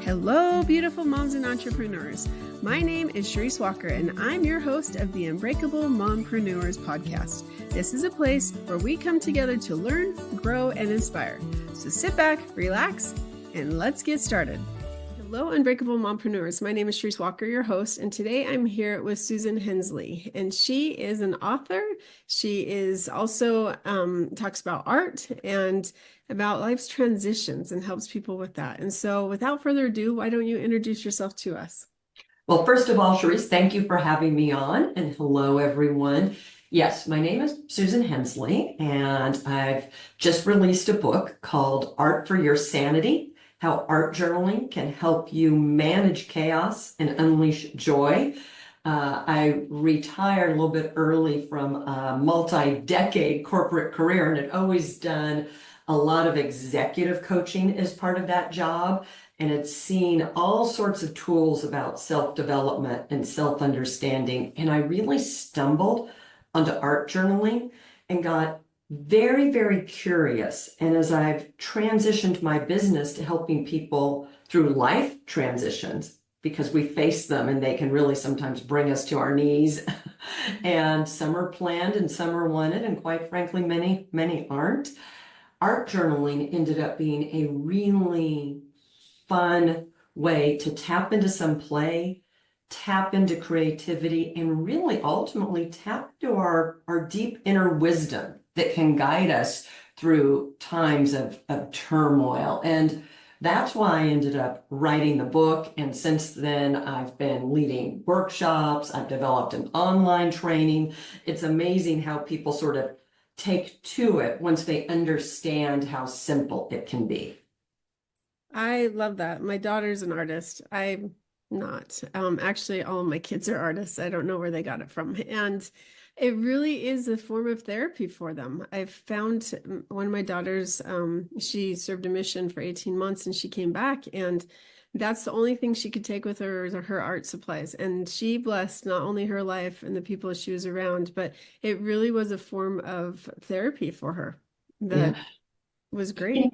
Hello, beautiful moms and entrepreneurs. My name is Charisse Walker, and I'm your host of the Unbreakable Mompreneurs podcast. This is a place where we come together to learn, grow, and inspire. So sit back, relax, and let's get started. Hello, Unbreakable Mompreneurs. My name is Charisse Walker, your host, and today I'm here with Susan Hensley, and she is an author. She is also talks about art and about life's transitions and helps people with that. And so without further ado, why don't you introduce yourself to us? Well, first of all, Charisse, thank you for having me on, and hello, everyone. Yes, my name is Susan Hensley, and I've just released a book called Art for Your Sanity: How Art Journaling Can Help You Manage Chaos and Unleash Joy. I retired a little bit early from a multi-decade corporate career and had always done a lot of executive coaching as part of that job, and had seen all sorts of tools about self-development and self-understanding. And I really stumbled onto art journaling and got very, very curious. And as I've transitioned my business to helping people through life transitions, because we face them and they can really sometimes bring us to our knees, and some are planned and some are wanted, and quite frankly, many aren't. Art journaling ended up being a really fun way to tap into some play, tap into creativity, and really ultimately tap into our deep inner wisdom that can guide us through times of turmoil. And that's why I ended up writing the book. And since then, I've been leading workshops. I've developed an online training. It's amazing how people sort of take to it once they understand how simple it can be. I love that. My daughter's an artist. I'm not. Actually, all of my kids are artists. I don't know where they got it from. And it really is a form of therapy for them. I've found one of my daughters, she served a mission for 18 months and she came back, and that's the only thing she could take with her is her art supplies. And she blessed not only her life and the people she was around, but it really was a form of therapy for her that was great.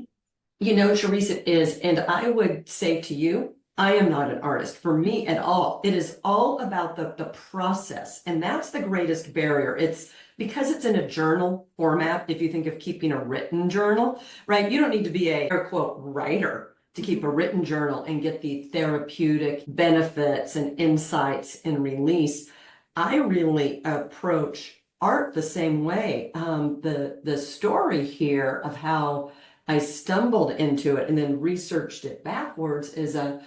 You know, Charisse, it is. And I would say to you, I am not an artist for me at all. It is all about the process. And that's the greatest barrier. It's because it's in a journal format. If you think of keeping a written journal, right? You don't need to be a air quote writer to keep a written journal and get the therapeutic benefits and insights and release. I really approach art the same way. The story here of how I stumbled into it and then researched it backwards is a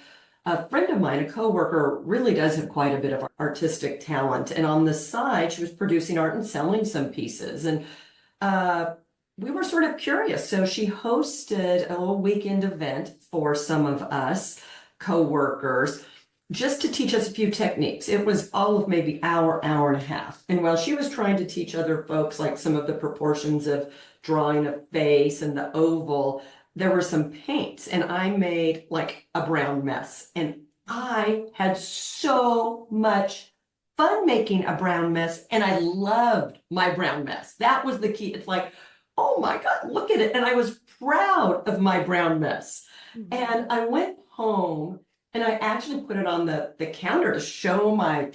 friend of mine, a coworker, really does have quite a bit of artistic talent. And on the side, she was producing art and selling some pieces. And we were sort of curious. So she hosted a little weekend event for some of us coworkers just to teach us a few techniques. It was all of maybe hour and a half. And while she was trying to teach other folks like some of the proportions of drawing a face and the oval, there were some paints, and I made like a brown mess. And I had so much fun making a brown mess, and I loved my brown mess. That was the key. It's like, oh my God, look at it. And I was proud of my brown mess. And I went home and I actually put it on the counter to show my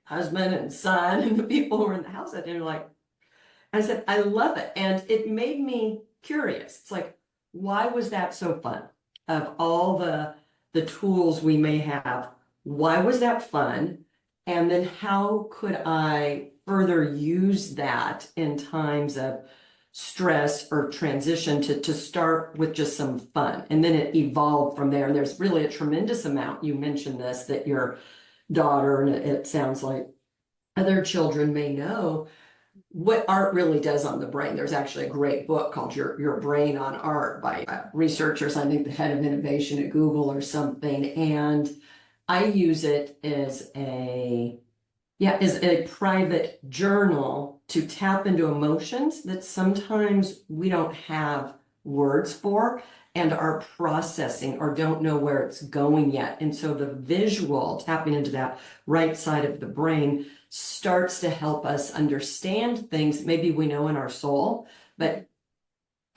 husband and son and the people who were in the house. And they're like, I said, I love it. And it made me curious. It's like, why was that so fun? Of all the tools we may have, why was that fun? And then how could I further use that in times of stress or transition to start with just some fun? And then it evolved from there. And there's really a tremendous amount. You mentioned this, that your daughter, and it sounds like other children may know, what art really does on the brain. There's actually a great book called Your Brain on Art by researchers, I think the head of innovation at Google or something. And I use it as a private journal to tap into emotions that sometimes we don't have words for and are processing or don't know where it's going yet. And so the visual, tapping into that right side of the brain, starts to help us understand things maybe we know in our soul, but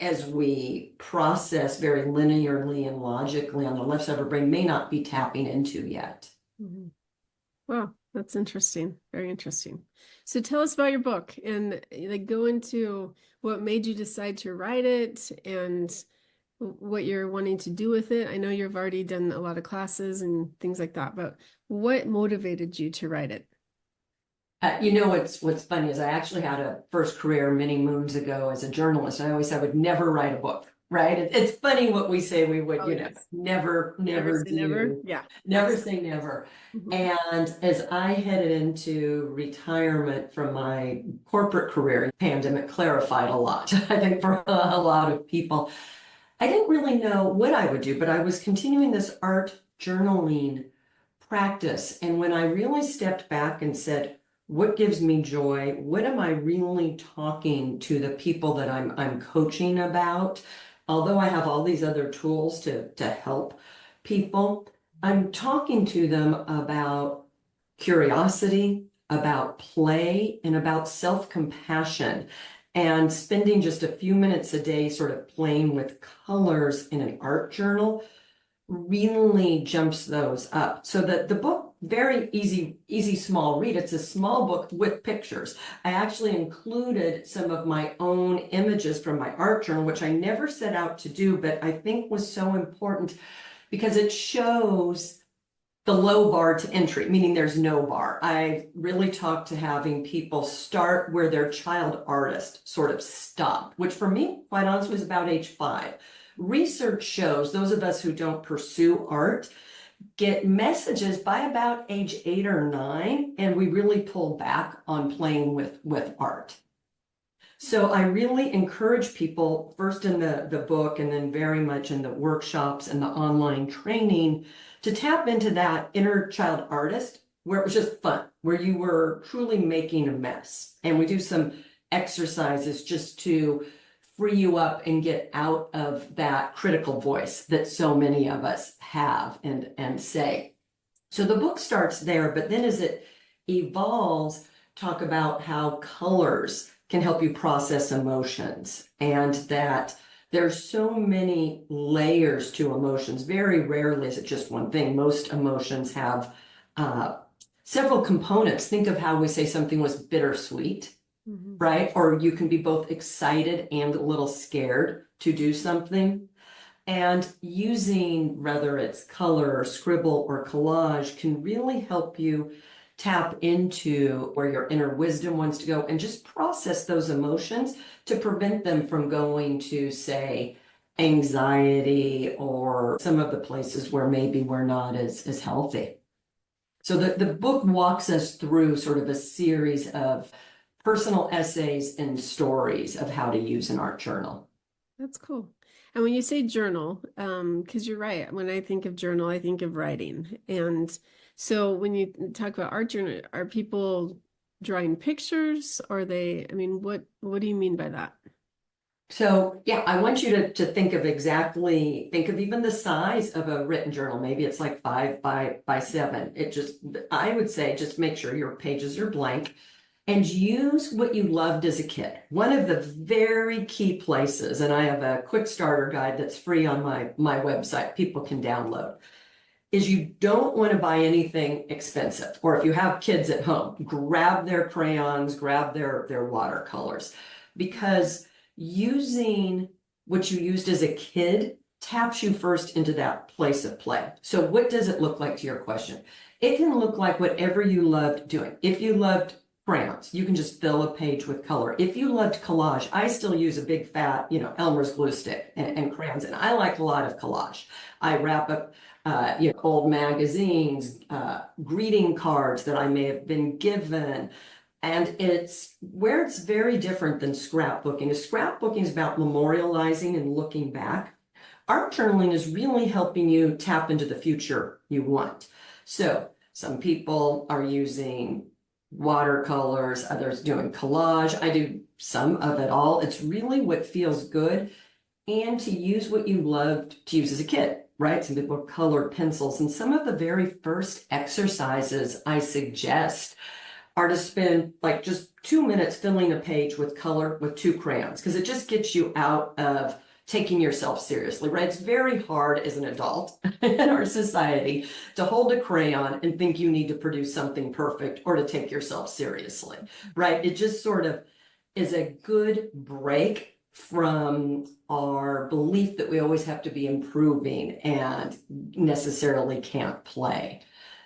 as we process very linearly and logically on the left side of our brain may not be tapping into yet. Mhm. Wow, that's interesting. Very interesting. So tell us about your book and like go into what made you decide to write it and what you're wanting to do with it. I know you've already done a lot of classes and things like that, but what motivated you to write it? What's funny is I actually had a first career many moons ago as a journalist. I always said I would never write a book, right? It's funny what we say we would, Oh, yes. never Say never. do. Yeah. Never say never. Mhm. And as I headed into retirement from my corporate career, the pandemic clarified a lot, I think, for a lot of people. I didn't really know what I would do, but I was continuing this art journaling practice. And when I really stepped back and said, what gives me joy? What am I really talking to the people that I'm coaching about? Although I have all these other tools to help people, I'm talking to them about curiosity, about play, and about self-compassion. And spending just a few minutes a day sort of playing with colors in an art journal really jumps those up. So that the book, very easy, small read. It's a small book with pictures. I actually included some of my own images from my art journal, which I never set out to do, but I think was so important because it shows the low bar to entry, meaning there's no bar. I really talked to having people start where their child artist sort of stopped, which for me, quite honestly, was about age 5. Research shows those of us who don't pursue art get messages by about age 8 or 9, and we really pull back on playing with art. So I really encourage people, first in the book and then very much in the workshops and the online training, to tap into that inner child artist where it was just fun, where you were truly making a mess. And we do some exercises just to free you up and get out of that critical voice that so many of us have and say. So the book starts there, but then as it evolves, talk about how colors can help you process emotions and that there's so many layers to emotions. Very rarely is it just one thing. Most emotions have several components. Think of how we say something was bittersweet, right? Or you can be both excited and a little scared to do something. And using, whether it's color or scribble or collage, can really help you tap into where your inner wisdom wants to go and just process those emotions to prevent them from going to, say, anxiety or some of the places where maybe we're not as healthy. So the book walks us through sort of a series of personal essays and stories of how to use an art journal. That's cool. And when you say journal, because you're right, when I think of journal, I think of writing. And so when you talk about art journal, are people drawing pictures? Or what do you mean by that? So yeah, I want you to think of even the size of a written journal. Maybe it's like 5 by 7. I would say just make sure your pages are blank and use what you loved as a kid. One of the very key places, and I have a quick starter guide that's free on my website, people can download, is you don't want to buy anything expensive. Or if you have kids at home, grab their crayons, grab their watercolors, because using what you used as a kid taps you first into that place of play. So what does it look like, to your question? It can look like whatever you loved doing. If you loved crayons, you can just fill a page with color. If you loved collage, I still use a big fat, Elmer's glue stick and crayons, and I like a lot of collage. I wrap up old magazines, greeting cards that I may have been given. And it's where it's very different than scrapbooking. Scrapbooking is about memorializing and looking back. Art journaling is really helping you tap into the future you want. So some people are using watercolors, others doing collage. I do some of it all. It's really what feels good, and to use what you loved to use as a kid, right? Some people colored pencils, and some of the very first exercises I suggest artists spend like just 2 minutes filling a page with color with 2 crayons, because it just gets you out of taking yourself seriously, right? It's very hard as an adult in our society to hold a crayon and think you need to produce something perfect or to take yourself seriously, right? It just sort of is a good break from our belief that we always have to be improving and necessarily can't play.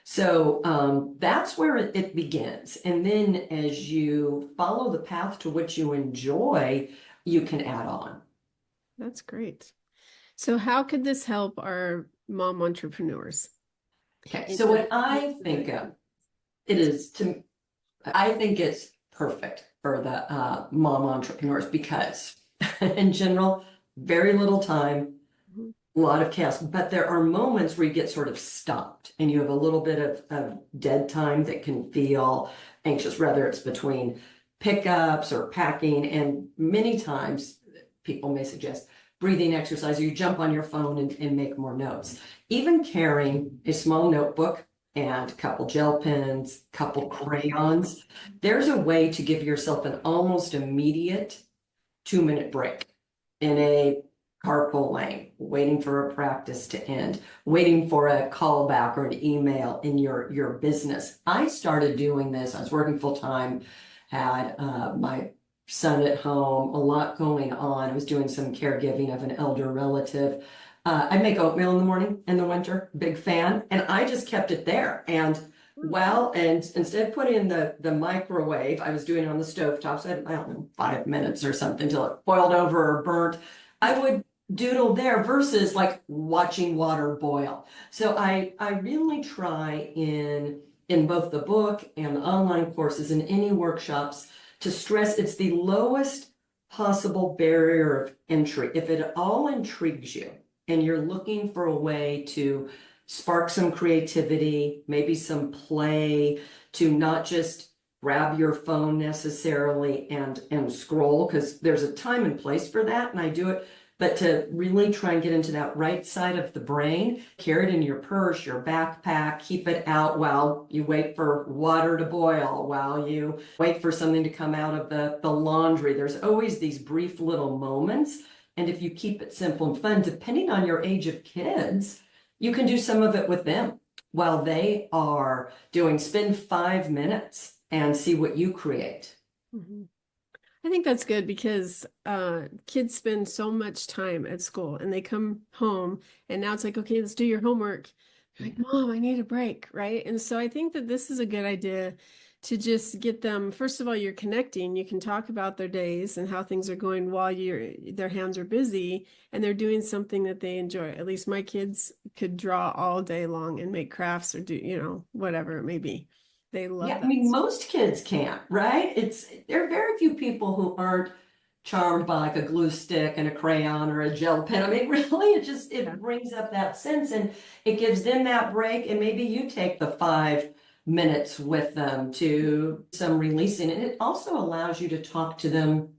So that's where it begins. And then as you follow the path to which you enjoy, you can add on. That's great. So how could this help our mom entrepreneurs? Okay, so what I think of it is I think it's perfect for the mom entrepreneurs because in general, very little time, a lot of chaos, but there are moments where you get sort of stopped and you have a little bit of dead time that can feel anxious, whether it's between pickups or packing. And many times people may suggest breathing exercise, or you jump on your phone and make more notes. Even carrying a small notebook and a couple gel pens, couple crayons, there's a way to give yourself an almost immediate 2-minute break in a carpool lane, waiting for a practice to end, waiting for a call back or an email in your business. I started doing this. I was working full time, had my son at home, a lot going on. I was doing some caregiving of an elder relative. I make oatmeal in the morning in the winter, big fan, and I just kept it there. And instead of putting in the microwave, I was doing it on the stovetop. So I don't know, 5 minutes or something till it boiled over or burnt. I would doodle there versus like watching water boil. So I really try in both the book and the online courses and any workshops to stress it's the lowest possible barrier of entry. If it at all intrigues you and you're looking for a way to spark some creativity, maybe some play, to not just grab your phone necessarily and scroll, because there's a time and place for that, and I do it, but to really try and get into that right side of the brain, carry it in your purse, your backpack, keep it out while you wait for water to boil, while you wait for something to come out of the laundry. There's always these brief little moments. And if you keep it simple and fun, depending on your age of kids, you can do some of it with them while they are doing, spend 5 minutes and see what you create. Mm-hmm. I think that's good because kids spend so much time at school and they come home and now it's like, okay, let's do your homework. You're like, Mom, I need a break, right? And so I think that this is a good idea to just get them, first of all, you're connecting. You can talk about their days and how things are going while their hands are busy and they're doing something that they enjoy. At least my kids could draw all day long and make crafts or do, whatever it may be. They love Yeah, that I mean, stuff. most kids can't, right? There are very few people who aren't charmed by like a glue stick and a crayon or a gel pen. I mean, really, it brings up that sense and it gives them that break. And maybe you take the 5 minutes with them to some releasing. And it also allows you to talk to them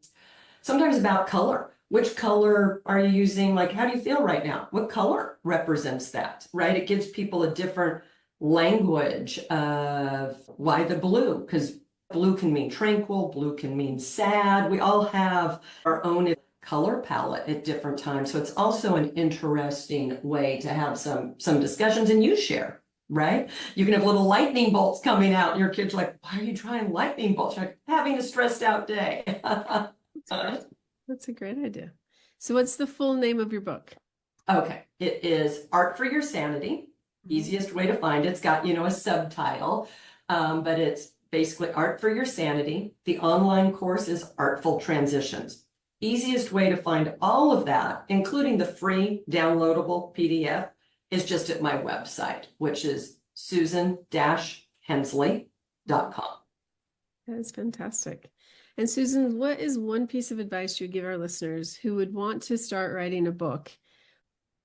sometimes about color. Which color are you using? Like, how do you feel right now? What color represents that, right? It gives people a different language of why the blue, because blue can mean tranquil, blue can mean sad. We all have our own color palette at different times. So it's also an interesting way to have some discussions and you share, right? You can have little lightning bolts coming out and your kids are like, why are you trying lightning bolts? You're like, having a stressed out day. That's a great idea. So what's the full name of your book? Okay, it is Art for Your Sanity. Easiest way to find it. It's got, a subtitle, but it's basically Art for Your Sanity. The online course is Artful Transitions. Easiest way to find all of that, including the free downloadable PDF, is just at my website, which is susan-hensley.com. That is fantastic. And Susan, what is one piece of advice you would give our listeners who would want to start writing a book?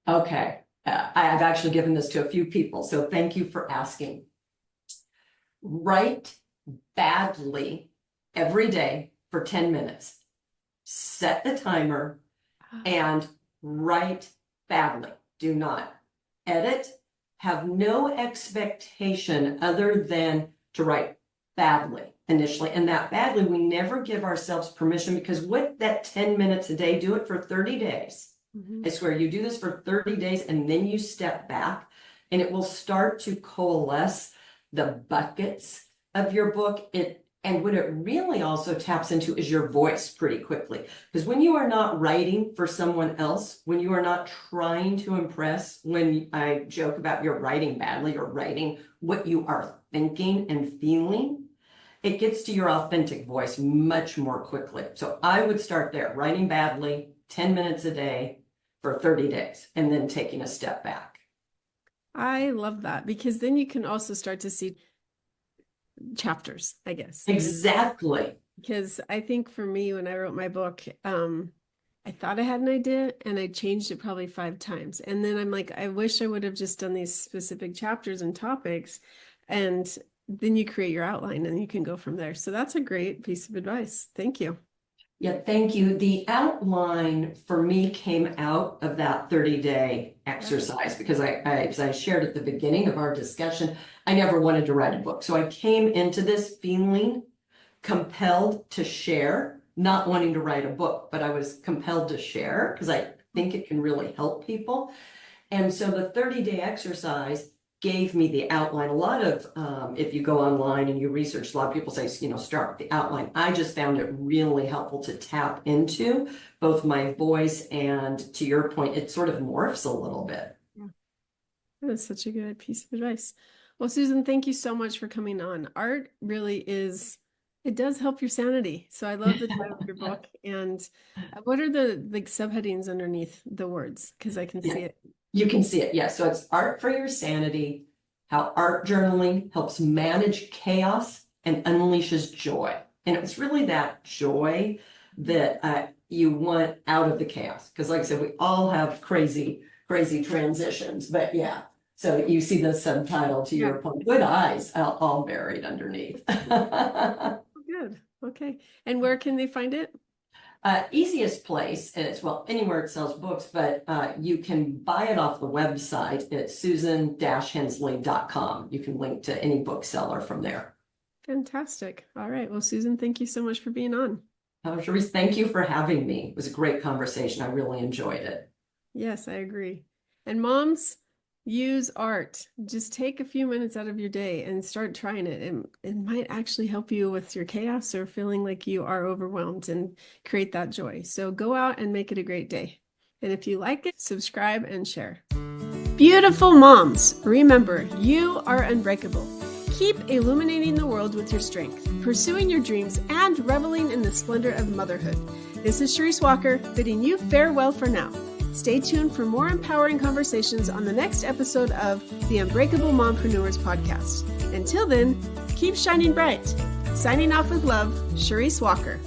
Okay. I have actually given this to a few people, so thank you for asking. Write badly every day for 10 minutes. Set the timer and write badly. Do not edit. Have no expectation other than to write badly initially. And that badly, we never give ourselves permission, because what that 10 minutes a day, do it for 30 days. I swear, you do this for 30 days and then you step back and it will start to coalesce the buckets of your book. And what it really also taps into is your voice pretty quickly. Because when you are not writing for someone else, when you are not trying to impress, when I joke about you're writing badly, you're writing what you are thinking and feeling, it gets to your authentic voice much more quickly. So I would start there, writing badly, 10 minutes a day for 30 days, and then taking a step back. I love that, because then you can also start to see chapters, I guess. Exactly. Because I think for me, when I wrote my book, I thought I had an idea and I changed it probably 5 times. And then I'm like, I wish I would have just done these specific chapters and topics. And then you create your outline and you can go from there. So that's a great piece of advice. Thank you. Yeah, thank you. The outline for me came out of that 30-day exercise, because as I shared at the beginning of our discussion, I never wanted to write a book. So I came into this feeling compelled to share, not wanting to write a book, but I was compelled to share because I think it can really help people. And so the 30-day exercise gave me the outline. A lot of, if you go online and you research, a lot of people say, start with the outline. I just found it really helpful to tap into both my voice and, to your point, it sort of morphs a little bit. Yeah. That is such a good piece of advice. Well, Susan, thank you so much for coming on. Art really it does help your sanity. So I love the title of your book. And what are the subheadings underneath the words? Because I can see it. You can see it, yes. So it's Art for Your Sanity, how art journaling helps manage chaos and unleashes joy. And it's really that joy that you want out of the chaos. Because like I said, we all have crazy transitions. But yeah, so you see the subtitle to your point. Good eyes, all buried underneath. Good. Okay. And where can they find it? Easiest place, and it's, well, anywhere it sells books, but you can buy it off the website at susan-hensley.com. You can link to any bookseller from there. Fantastic. All right. Well, Susan, thank you so much for being on. Charisse, thank you for having me. It was a great conversation. I really enjoyed it. Yes, I agree. And moms, use art. Just take a few minutes out of your day and start trying it. And it might actually help you with your chaos or feeling like you are overwhelmed, and create that joy. So go out and make it a great day. And if you like it, subscribe and share. Beautiful moms, remember, you are unbreakable. Keep illuminating the world with your strength, pursuing your dreams, and reveling in the splendor of motherhood. This is Charisse Walker, bidding you farewell for now. Stay tuned for more empowering conversations on the next episode of the Unbreakable Mompreneurs podcast. Until then, keep shining bright. Signing off with love, Charisse Walker.